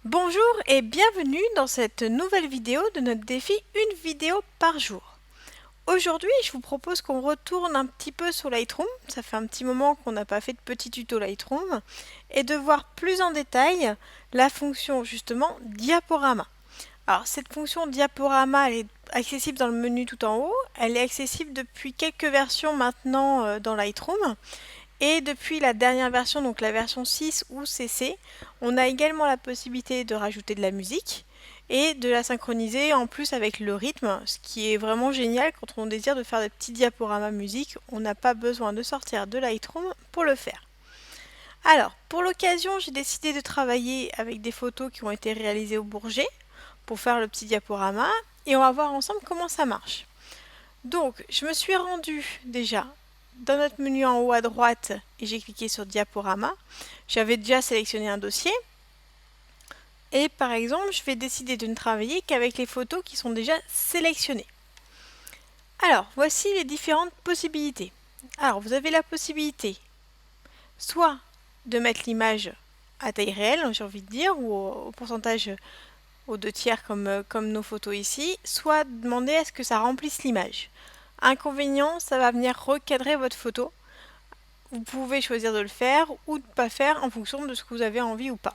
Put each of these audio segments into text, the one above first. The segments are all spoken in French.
Bonjour et bienvenue dans cette nouvelle vidéo de notre défi une vidéo par jour. Aujourd'hui, je vous propose qu'on retourne un petit peu sur Lightroom, ça fait un petit moment qu'on n'a pas fait de petit tuto Lightroom, et de voir plus en détail la fonction justement diaporama. Alors cette fonction diaporama, elle est accessible dans le menu tout en haut, elle est accessible depuis quelques versions maintenant dans Lightroom. Et depuis la dernière version, donc la version 6 ou CC, on a également la possibilité de rajouter de la musique et de la synchroniser en plus avec le rythme, ce qui est vraiment génial quand on désire de faire des petits diaporamas musique, on n'a pas besoin de sortir de Lightroom pour le faire. Alors, pour l'occasion, j'ai décidé de travailler avec des photos qui ont été réalisées au Bourget pour faire le petit diaporama et on va voir ensemble comment ça marche. Donc, je me suis rendue déjà dans notre menu en haut à droite et j'ai cliqué sur diaporama. J'avais déjà sélectionné un dossier. Et par exemple, je vais décider de ne travailler qu'avec les photos qui sont déjà sélectionnées. Alors, voici les différentes possibilités. Alors, vous avez la possibilité soit de mettre l'image à taille réelle, j'ai envie de dire, ou au pourcentage aux 2/3 comme nos photos ici, soit demander à ce que ça remplisse l'image. Inconvénient, ça va venir recadrer votre photo. Vous pouvez choisir de le faire ou de ne pas faire en fonction de ce que vous avez envie ou pas.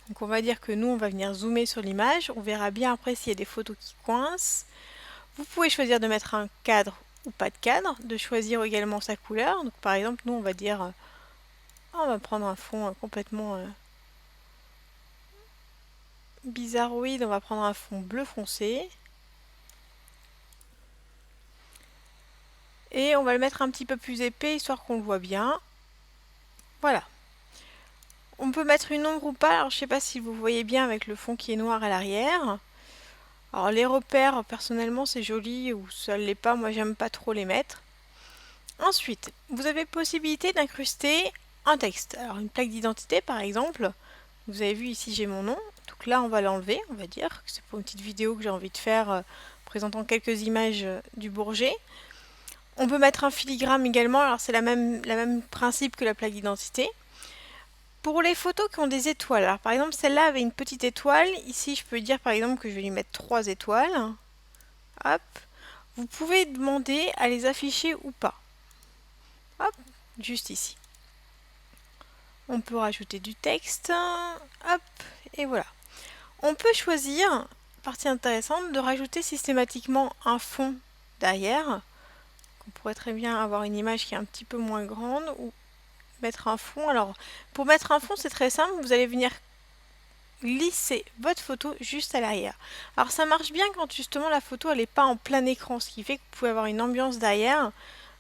Donc on va dire que nous, on va venir zoomer sur l'image. On verra bien après s'il y a des photos qui coincent. Vous pouvez choisir de mettre un cadre ou pas de cadre, de choisir également sa couleur. Donc par exemple, nous, on va dire, on va prendre un fond complètement bizarroïde. On va prendre un fond bleu foncé. Et on va le mettre un petit peu plus épais, histoire qu'on le voit bien. Voilà. On peut mettre une ombre ou pas, alors je ne sais pas si vous voyez bien avec le fond qui est noir à l'arrière. Alors les repères, personnellement c'est joli ou ça ne l'est pas, moi j'aime pas trop les mettre. Ensuite, vous avez possibilité d'incruster un texte. Alors une plaque d'identité par exemple, vous avez vu ici j'ai mon nom, donc là on va l'enlever, on va dire que c'est pour une petite vidéo que j'ai envie de faire présentant quelques images du Bourget. On peut mettre un filigrane également, alors c'est le même principe que la plaque d'identité. Pour les photos qui ont des étoiles, alors par exemple celle-là avait une petite étoile, ici je peux dire par exemple que je vais lui mettre 3 étoiles. Hop. Vous pouvez demander à les afficher ou pas. Hop, juste ici. On peut rajouter du texte. Hop, et voilà. On peut choisir, partie intéressante, de rajouter systématiquement un fond derrière. On pourrait très bien avoir une image qui est un petit peu moins grande ou mettre un fond. Alors, pour mettre un fond, c'est très simple. Vous allez venir glisser votre photo juste à l'arrière. Alors ça marche bien quand justement la photo elle n'est pas en plein écran, ce qui fait que vous pouvez avoir une ambiance derrière.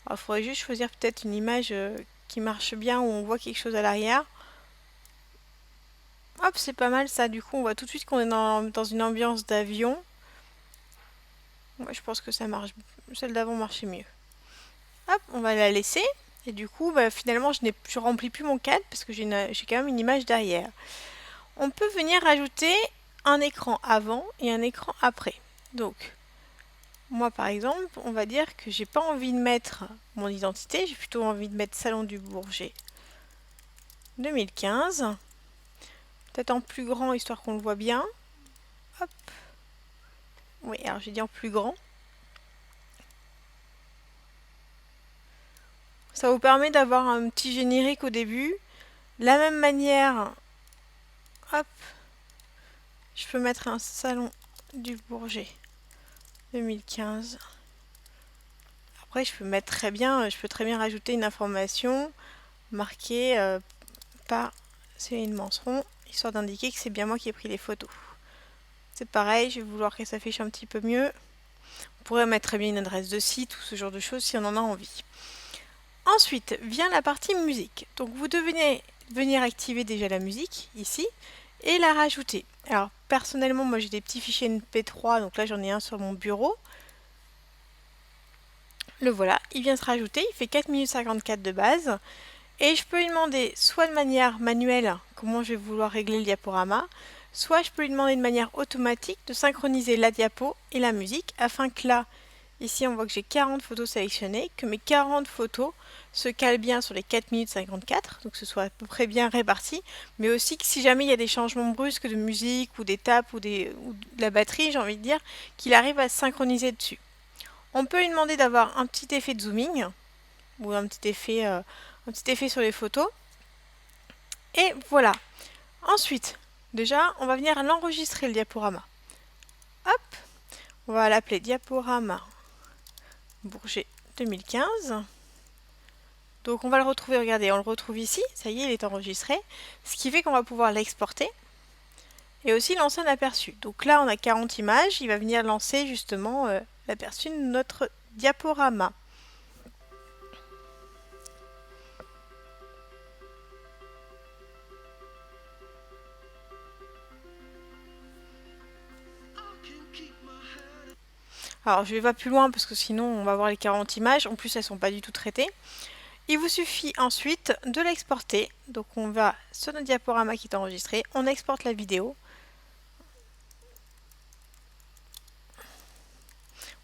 Alors il faudrait juste choisir peut-être une image qui marche bien où on voit quelque chose à l'arrière. Hop, c'est pas mal ça, du coup on voit tout de suite qu'on est dans une ambiance d'avion. Moi je pense que ça marche, celle d'avant marchait mieux. Hop, on va la laisser. Et du coup, finalement, je remplis plus mon cadre parce que j'ai quand même une image derrière. On peut venir ajouter un écran avant et un écran après. Donc, moi par exemple, on va dire que j'ai pas envie de mettre mon identité, j'ai plutôt envie de mettre Salon du Bourget 2015. Peut-être en plus grand, histoire qu'on le voit bien. Hop. Oui, alors j'ai dit en plus grand. Ça vous permet d'avoir un petit générique au début. De la même manière, hop, je peux mettre un Salon du Bourget 2015. Après, je peux très bien rajouter une information marquée par Céline Manceron, histoire d'indiquer que c'est bien moi qui ai pris les photos. C'est pareil, je vais vouloir que ça s'affiche un petit peu mieux. On pourrait mettre très bien une adresse de site ou ce genre de choses si on en a envie. Ensuite vient la partie musique. Donc vous devez venir activer déjà la musique ici et la rajouter. Alors personnellement moi j'ai des petits fichiers MP3, donc là j'en ai un sur mon bureau. Le voilà, il vient se rajouter, il fait 4 minutes 54 de base. Et je peux lui demander soit de manière manuelle comment je vais vouloir régler le diaporama, soit je peux lui demander de manière automatique de synchroniser la diapo et la musique afin que là Ici, on voit que j'ai 40 photos sélectionnées, que mes 40 photos se calent bien sur les 4 minutes 54, donc que ce soit à peu près bien réparti, mais aussi que si jamais il y a des changements brusques de musique ou des tapes ou de la batterie, j'ai envie de dire, qu'il arrive à se synchroniser dessus. On peut lui demander d'avoir un petit effet de zooming, ou un petit effet sur les photos. Et voilà. Ensuite, déjà, on va venir l'enregistrer le diaporama. Hop, on va l'appeler diaporama Bourget 2015. Donc on va le retrouver, regardez, on le retrouve ici, ça y est, il est enregistré, ce qui fait qu'on va pouvoir l'exporter et aussi lancer un aperçu. Donc là, on a 40 images, il va venir lancer justement l'aperçu de notre diaporama. Alors je ne vais pas plus loin parce que sinon on va voir les 40 images, en plus elles ne sont pas du tout traitées. Il vous suffit ensuite de l'exporter, donc on va sur notre diaporama qui est enregistré, on exporte la vidéo.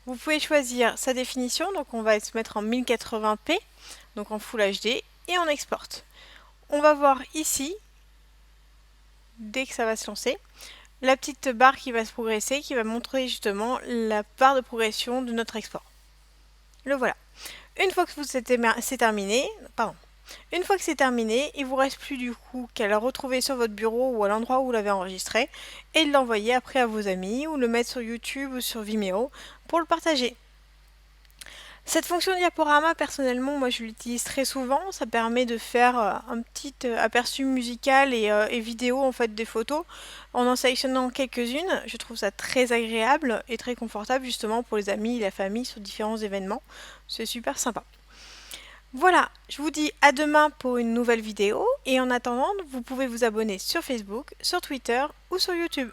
Vous pouvez choisir sa définition, donc on va se mettre en 1080p, donc en Full HD, et on exporte. On va voir ici, dès que ça va se lancer, la petite barre qui va se progresser, qui va montrer justement la barre de progression de notre export. Le voilà. Une fois que c'est terminé, il ne vous reste plus du coup qu'à le retrouver sur votre bureau ou à l'endroit où vous l'avez enregistré et de l'envoyer après à vos amis ou le mettre sur YouTube ou sur Vimeo pour le partager. Cette fonction diaporama, personnellement, moi je l'utilise très souvent. Ça permet de faire un petit aperçu musical et vidéo en fait des photos en sélectionnant quelques-unes. Je trouve ça très agréable et très confortable justement pour les amis et la famille sur différents événements. C'est super sympa. Voilà, je vous dis à demain pour une nouvelle vidéo et en attendant, vous pouvez vous abonner sur Facebook, sur Twitter ou sur YouTube.